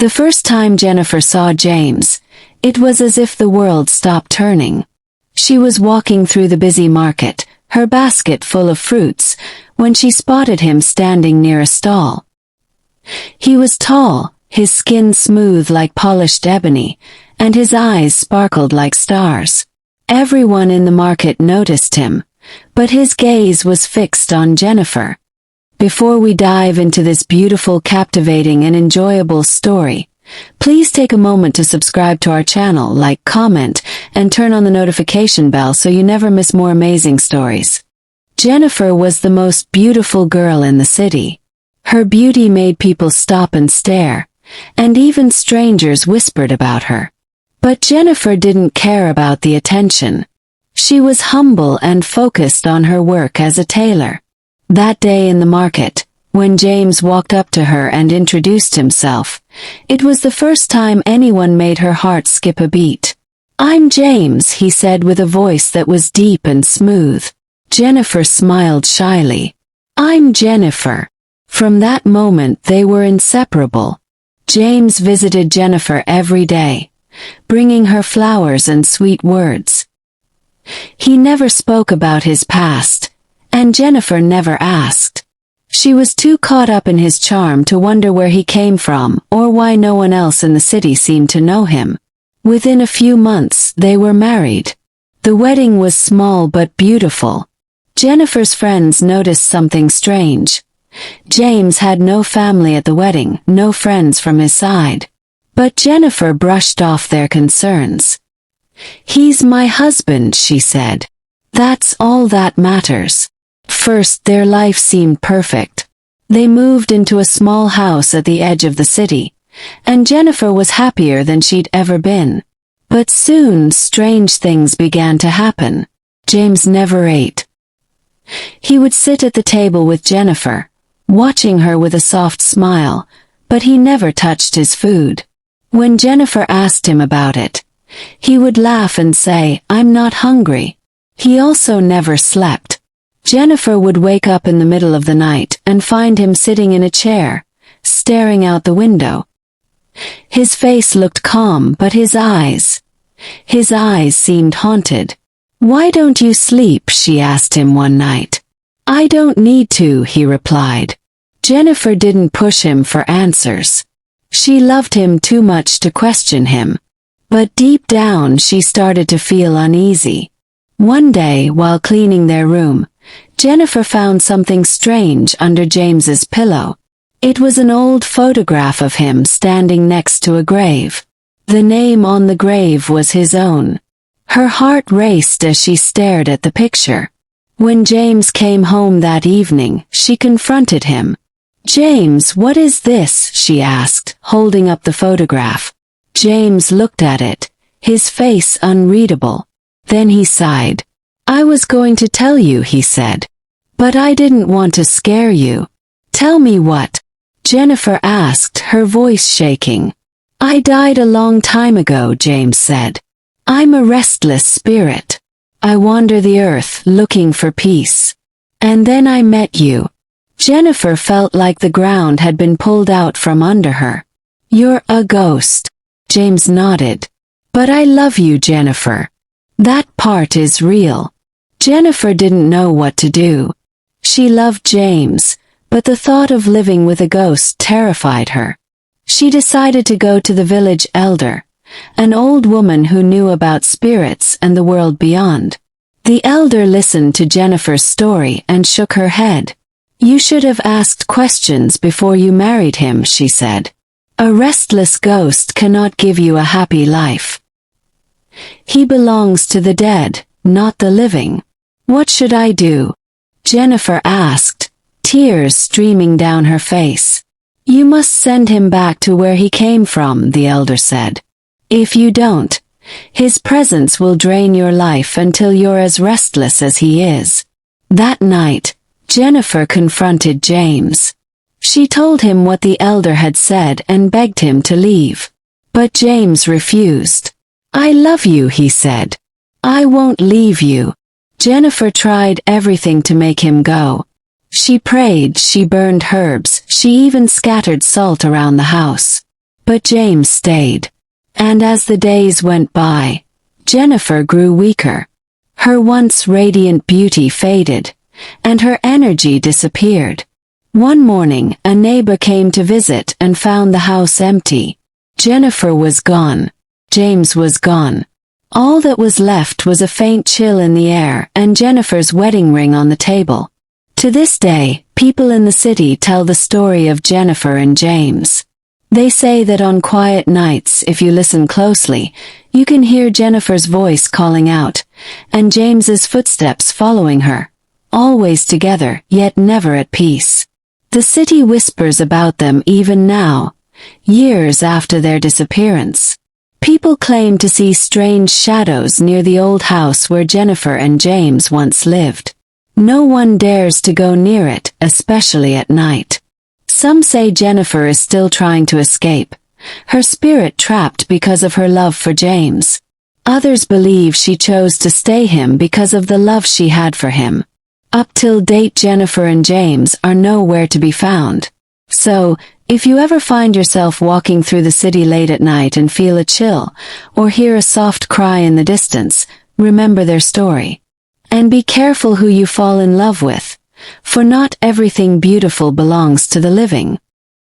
The first time Jennifer saw James, it was as if the world stopped turning. She was walking through the busy market, her basket full of fruits, when she spotted him standing near a stall. He was tall, his skin smooth like polished ebony, and his eyes sparkled like stars. Everyone in the market noticed him, but his gaze was fixed on Jennifer. Before we dive into this beautiful, captivating, and enjoyable story, please take a moment to subscribe to our channel, like, comment, and turn on the notification bell so you never miss more amazing stories. Jennifer was the most beautiful girl in the city. Her beauty made people stop and stare, and even strangers whispered about her. But Jennifer didn't care about the attention. She was humble and focused on her work as a tailor. That day in the market, when James walked up to her and introduced himself, it was the first time anyone made her heart skip a beat. "I'm James," he said with a voice that was deep and smooth. Jennifer smiled shyly. "I'm Jennifer." From that moment they were inseparable. James visited Jennifer every day, bringing her flowers and sweet words. He never spoke about his past, and Jennifer never asked. She was too caught up in his charm to wonder where he came from or why no one else in the city seemed to know him. Within a few months, they were married. The wedding was small but beautiful. Jennifer's friends noticed something strange. James had no family at the wedding, no friends from his side. But Jennifer brushed off their concerns. "He's my husband," she said. "That's all that matters." First, their life seemed perfect. They moved into a small house at the edge of the city, and Jennifer was happier than she'd ever been. But soon, strange things began to happen. James never ate. He would sit at the table with Jennifer, watching her with a soft smile, but he never touched his food. When Jennifer asked him about it, he would laugh and say, "I'm not hungry." He also never slept. Jennifer would wake up in the middle of the night and find him sitting in a chair, staring out the window. His face looked calm, but his eyes seemed haunted. "Why don't you sleep?" she asked him one night. "I don't need to," he replied. Jennifer didn't push him for answers. She loved him too much to question him. But deep down she started to feel uneasy. One day, while cleaning their room, Jennifer found something strange under James's pillow. It was an old photograph of him standing next to a grave. The name on the grave was his own. Her heart raced as she stared at the picture. When James came home that evening, she confronted him. "James, what is this?" she asked, holding up the photograph. James looked at it, his face unreadable. Then he sighed. "I was going to tell you," he said. "But I didn't want to scare you." "Tell me what?" Jennifer asked, her voice shaking. "I died a long time ago," James said. "I'm a restless spirit. I wander the earth looking for peace. And then I met you." Jennifer felt like the ground had been pulled out from under her. "You're a ghost." James nodded. "But I love you, Jennifer. That part is real." Jennifer didn't know what to do. She loved James, but the thought of living with a ghost terrified her. She decided to go to the village elder, an old woman who knew about spirits and the world beyond. The elder listened to Jennifer's story and shook her head. "You should have asked questions before you married him," she said. "A restless ghost cannot give you a happy life. He belongs to the dead, not the living." "What should I do?" Jennifer asked, tears streaming down her face. "You must send him back to where he came from," the elder said. "If you don't, his presence will drain your life until you're as restless as he is." That night, Jennifer confronted James. She told him what the elder had said and begged him to leave. But James refused. "I love you," he said. "I won't leave you." Jennifer tried everything to make him go. She prayed, she burned herbs, she even scattered salt around the house. But James stayed. And as the days went by, Jennifer grew weaker. Her once radiant beauty faded, and her energy disappeared. One morning, a neighbor came to visit and found the house empty. Jennifer was gone. James was gone. All that was left was a faint chill in the air and Jennifer's wedding ring on the table. To this day, people in the city tell the story of Jennifer and James. They say that on quiet nights, if you listen closely, you can hear Jennifer's voice calling out, and James's footsteps following her, always together, yet never at peace. The city whispers about them even now, years after their disappearance. People claim to see strange shadows near the old house where Jennifer and James once lived. No one dares to go near it, especially at night. Some say Jennifer is still trying to escape, her spirit trapped because of her love for James. Others believe she chose to stay him because of the love she had for him. Up till date, Jennifer and James are nowhere to be found. So, if you ever find yourself walking through the city late at night and feel a chill, or hear a soft cry in the distance, remember their story. And be careful who you fall in love with, for not everything beautiful belongs to the living.